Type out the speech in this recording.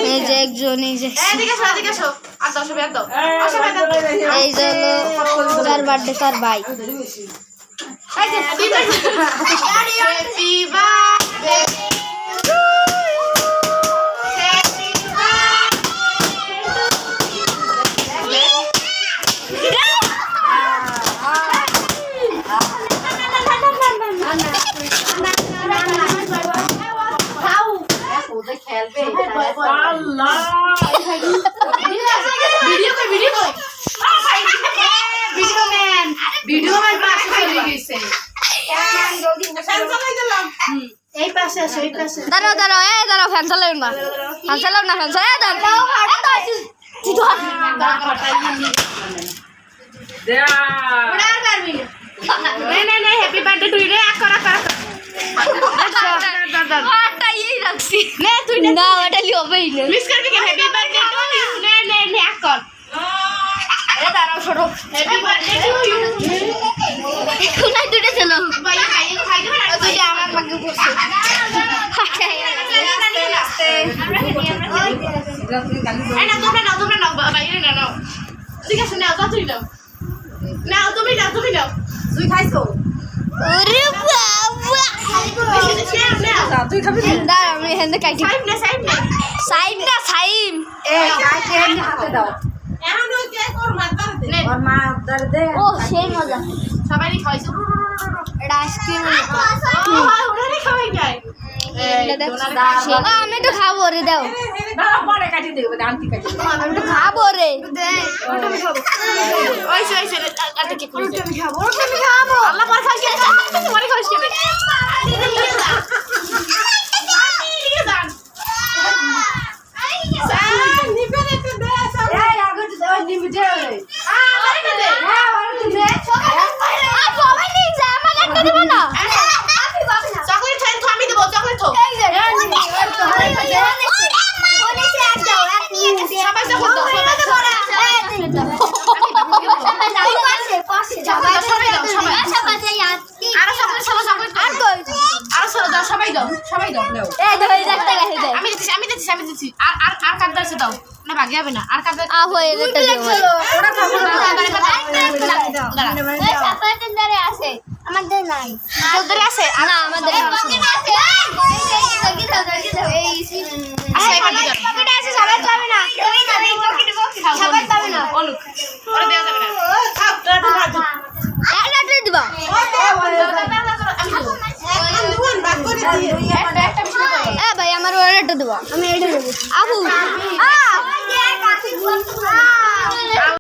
এই যে একজন এই যে এই যে তার বার্থডে তার ভাই দাঁড়াও দাঁড়াও দাঁড়াও ফ্যান চালাও না ফ্যান চালাও না ফ্যান চালাও হ্যাপি বার্থডে টু রে করা করা রাখছি তুই না ওটা লিওবেই না মিস করবি কি হ্যাপি বার্থডে টু ইউ নে নে নে কর দাঁড়াও ছোট হ্যাপি বার্থডে টু ইউ কোনায় দুটো ছিল ভাই খাই দেবে না তুই আমার মাকে বসে এই না তোমরা নাও বাইরে না নাও ঠিক আছে নাও তুই নাও নাও তুমি নাও তুই খাইছো ওরে বাবা তুই খাবি দাঁড়া আমি হেন্দে কাটি সাইম না সাইম হাতে দাও এখন ওই কে কর মাতার দে ওর মা দর দে ও সেই মজা সবাই খাইছো এটা আইসক্রিম ওরে খাওয়াই যায় আমি তো খাবো রে দাও দাও পরে কাটি দেব আন্টি কাটি আমি তো খাবো রে ওই আটা কি করি আমি খাবো আল্লাহ পর খাইছে তোমারে খাইছে চকলেট খাই তো আমি দেব চকলেট তো সবাই দাও আমি দিচ্ছি আর কাট দাও দাও না ভাগে হবে না আর কাট দাও আমাদের নাই তোদের আছে না আমাদের সবাই পাবে না সবাই পাবে না বলুক ওরে দেওয়া যাবে না দিবা ভাই আমার ওটা দেবো আমি এটা দেবো আবু